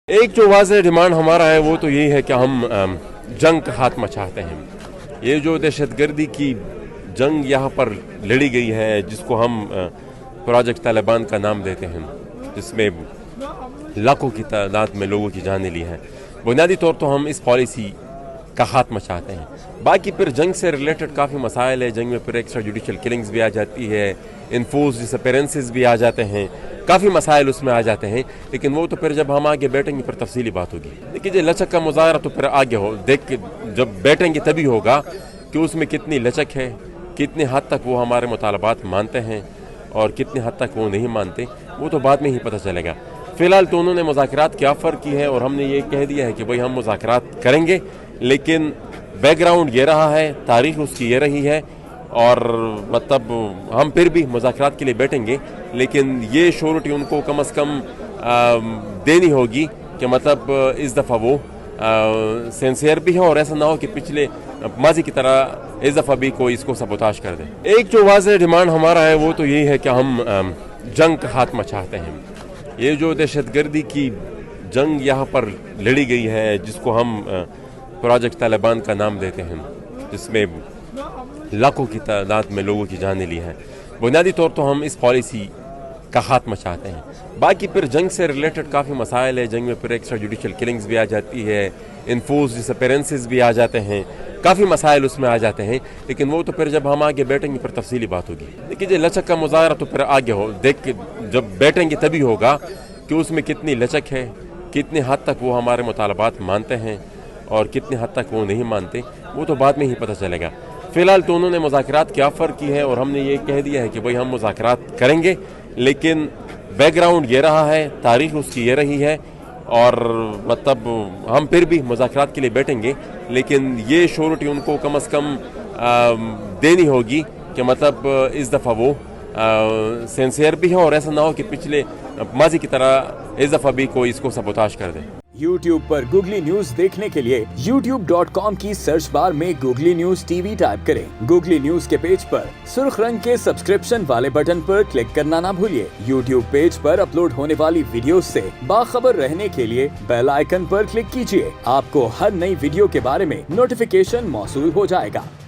ایک جو واضح ڈیمانڈ ہمارا ہے وہ تو یہی ہے کہ ہم جنگ کا خاتمہ چاہتے ہیں۔ یہ جو دہشت گردی کی جنگ یہاں پر لڑی گئی ہے، جس کو ہم پروجیکٹ طالبان کا نام دیتے ہیں، جس میں لاکھوں کی تعداد میں لوگوں کی جانیں لی ہیں، بنیادی طور تو ہم اس پالیسی کا خاتمہ چاہتے ہیں۔ باقی پھر جنگ سے ریلیٹڈ کافی مسائل ہے، جنگ میں پھر ایکسٹرا جوڈیشل کلنگز بھی آ جاتی ہے، انفورس ڈس اپیرنسز بھی آ جاتے ہیں، کافی مسائل اس میں آ جاتے ہیں، لیکن وہ تو پھر جب ہم آگے بیٹھیں گے پھر تفصیلی بات ہوگی۔ دیکھیے لچک کا مظاہرہ تو پھر آگے ہو دیکھ کے جب بیٹھیں گے تبھی ہوگا کہ اس میں کتنی لچک ہے، کتنے حد تک وہ ہمارے مطالبات مانتے ہیں اور کتنے حد تک وہ نہیں مانتے، وہ تو بعد میں ہی پتہ چلے گا۔ فی الحال تو انہوں نے مذاکرات کی آفر کی ہے اور ہم نے یہ کہہ دیا ہے کہ بھئی ہم مذاکرات کریں گے، لیکن بیک گراؤنڈ یہ رہا ہے، تاریخ اس کی یہ رہی ہے، اور مطلب ہم پھر بھی مذاکرات کے لیے بیٹھیں گے، لیکن یہ شورٹی ان کو کم از کم دینی ہوگی کہ مطلب اس دفعہ وہ سینسیئر بھی ہے اور ایسا نہ ہو کہ پچھلے ماضی کی طرح اس دفعہ بھی کوئی اس کو سبوتاش کر دے۔ ایک جو واضح ڈیمانڈ ہمارا ہے وہ تو یہی ہے کہ ہم جنگ کا خاتمہ چاہتے ہیں۔ یہ جو دہشت گردی کی جنگ یہاں پر لڑی گئی ہے، جس کو ہم پروجیکٹ طالبان کا نام دیتے ہیں، جس میں لاکھوں کی تعداد میں لوگوں کی جانیں لی ہیں، بنیادی طور تو ہم اس پالیسی کا خاتمہ چاہتے ہیں۔ باقی پھر جنگ سے ریلیٹڈ کافی مسائل ہے، جنگ میں پھر ایکسٹرا جوڈیشل کلنگز بھی آ جاتی ہے، انفورس ڈس اپیرنسز بھی آ جاتے ہیں، کافی مسائل اس میں آ جاتے ہیں، لیکن وہ تو پھر جب ہم آگے بیٹھیں گے پھر تفصیلی بات ہوگی۔ دیکھیے لچک کا مظاہرہ تو پھر آگے ہو دیکھ کے جب بیٹھیں گے تبھی ہوگا کہ اس میں کتنی لچک ہے، کتنے حد تک وہ ہمارے مطالبات مانتے ہیں اور کتنے حد تک وہ نہیں مانتے، وہ تو بعد میں ہی پتہ چلے گا۔ فی الحال تو انہوں نے مذاکرات کی آفر کی ہے اور ہم نے یہ کہہ دیا ہے کہ بھئی ہم مذاکرات کریں گے، لیکن بیک گراؤنڈ یہ رہا ہے، تاریخ اس کی یہ رہی ہے، اور مطلب ہم پھر بھی مذاکرات کے لیے بیٹھیں گے، لیکن یہ شورٹی ان کو کم از کم دینی ہوگی کہ مطلب اس دفعہ وہ سینسیئر بھی ہے اور ایسا نہ ہو کہ پچھلے ماضی کی طرح اس دفعہ بھی کوئی اس کو سبوتاش کر دے۔ یوٹیوب پر گوگلی نیوز دیکھنے کے لیے youtube.com کی سرچ بار میں googly news T V type کریں۔ گوگلی نیوز کے پیج پر سرخ رنگ کے سبسکرپشن والے بٹن پر کلک کرنا نہ بھولیے۔ یوٹیوب پیج پر اپلوڈ ہونے والی ویڈیوز سے باخبر رہنے کے لیے بیل آئیکن پر کلک کیجیے۔ آپ کو ہر نئی ویڈیو کے بارے میں نوٹیفیکیشن موصول ہو جائے گا۔